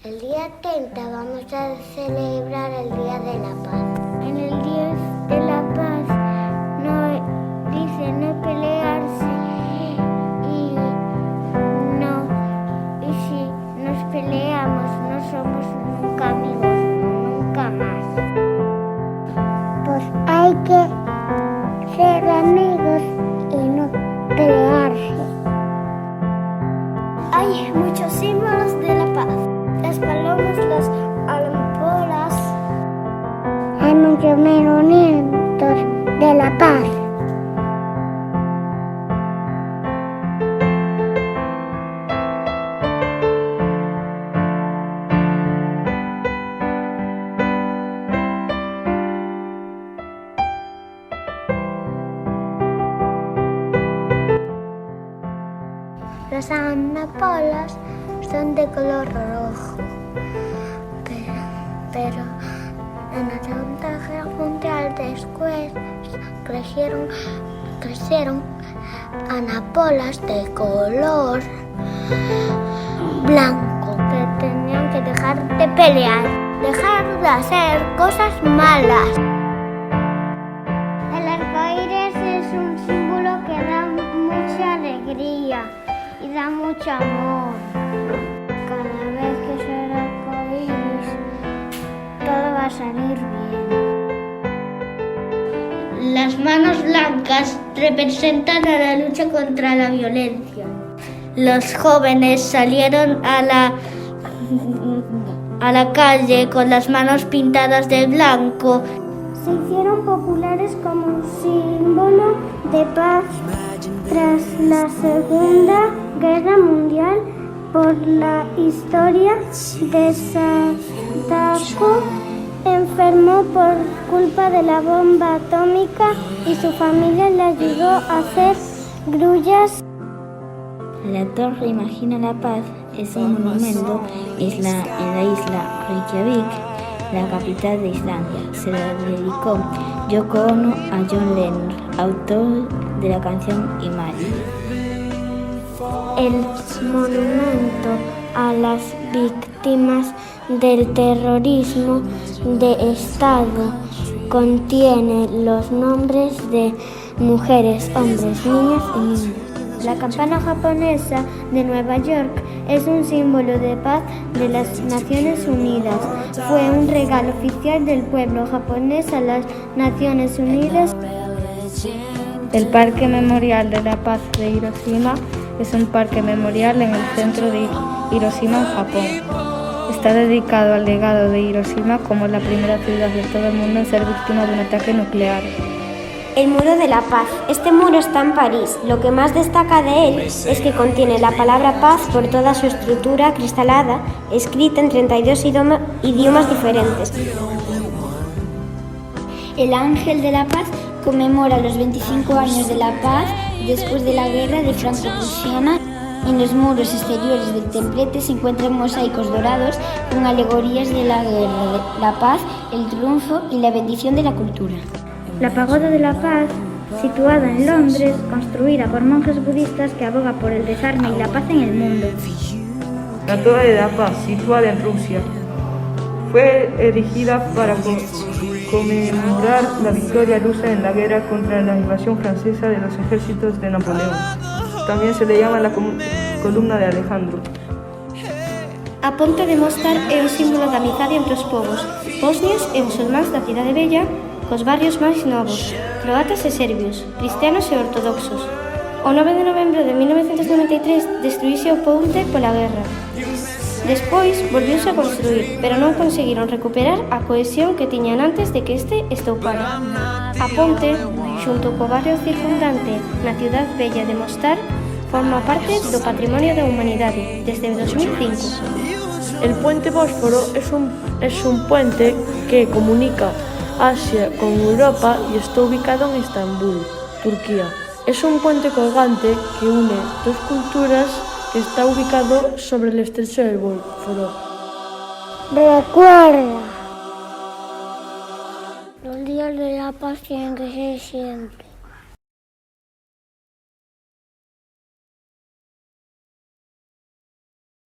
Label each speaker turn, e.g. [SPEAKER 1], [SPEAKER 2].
[SPEAKER 1] El día 30 vamos a celebrar el Día de la Paz.
[SPEAKER 2] En el Día de la Paz dice no pelearse y si nos peleamos no somos nunca amigos, nunca más.
[SPEAKER 1] Pues hay que ser amigos y no pelearse.
[SPEAKER 2] Hay muchos símbolos de la paz. Las palomas, las amapolas.
[SPEAKER 1] Hay muchos monumentos de la paz. Las amapolas son de color rojo, pero en la Segunda Guerra Mundial después crecieron amapolas de color blanco, que tenían que dejar de pelear, dejar de hacer cosas malas.
[SPEAKER 2] El arcoíris es un símbolo que da mucha alegría y da mucho amor. Cada vez que suena el arcoíris, todo va a salir bien.
[SPEAKER 3] Las manos blancas representan a la lucha contra la violencia. Los jóvenes salieron a la calle con las manos pintadas de blanco.
[SPEAKER 2] Se hicieron populares como un símbolo de paz tras la Segunda Guerra Mundial por la historia de Sadako. Enfermó por culpa de la bomba atómica y su familia le ayudó a hacer grullas.
[SPEAKER 4] La Torre Imagina la Paz es un monumento en la isla Reykjavik, la capital de Islandia. Se la dedicó Yoko Ono a John Lennon, autor de la canción Imagine.
[SPEAKER 2] El monumento a las víctimas del terrorismo de Estado contiene los nombres de mujeres, hombres, niñas y niños. La campana japonesa de Nueva York es un símbolo de paz de las Naciones Unidas. Fue un regalo oficial del pueblo japonés a las Naciones Unidas.
[SPEAKER 5] El Parque Memorial de la Paz de Hiroshima es un parque memorial en el centro de Hiroshima, en Japón. Está dedicado al legado de Hiroshima como la primera ciudad de todo el mundo en ser víctima de un ataque nuclear.
[SPEAKER 6] El Muro de la Paz. Este muro está en París. Lo que más destaca de él es que contiene la palabra paz por toda su estructura acristalada, escrita en 32 idiomas diferentes. El Ángel de la Paz conmemora los 25 años de la paz después de la guerra de Franco-Prusiana. En los muros exteriores del templete se encuentran mosaicos dorados con alegorías de la guerra, la paz, el triunfo y la bendición de la cultura.
[SPEAKER 2] La Pagoda de la Paz, situada en Londres, construida por monjes budistas que aboga por el desarme y la paz en el mundo.
[SPEAKER 7] La Torre de la Paz, situada en Rusia, fue erigida para conmemorar la victoria rusa en la guerra contra la invasión francesa de los ejércitos de Napoleón. También se le llama la columna de Alejandro.
[SPEAKER 8] A Ponte de Mostar é un símbolo da amizade entre os povos bosnios e musulmáns da cidade vella cos barrios máis novos, croatas e serbios, cristianos e ortodoxos. O 9 de novembro de 1993 destruíse o ponte pola guerra. Despois volviuse a construir, pero non conseguiron recuperar a cohesión que tiñan antes de que este estoupara. A ponte, xunto co barrio circundante na cidade vella de Mostar, forma parte do Patrimonio da Humanidade desde 2005.
[SPEAKER 9] El puente Bósforo es un puente que comunica Asia con Europa y está ubicado en Estambul, Turquía. Es un puente colgante que une dos culturas que está ubicado sobre el estrecho del Bósforo.
[SPEAKER 1] Recuerda, los días de la paz tienen que ser siempre.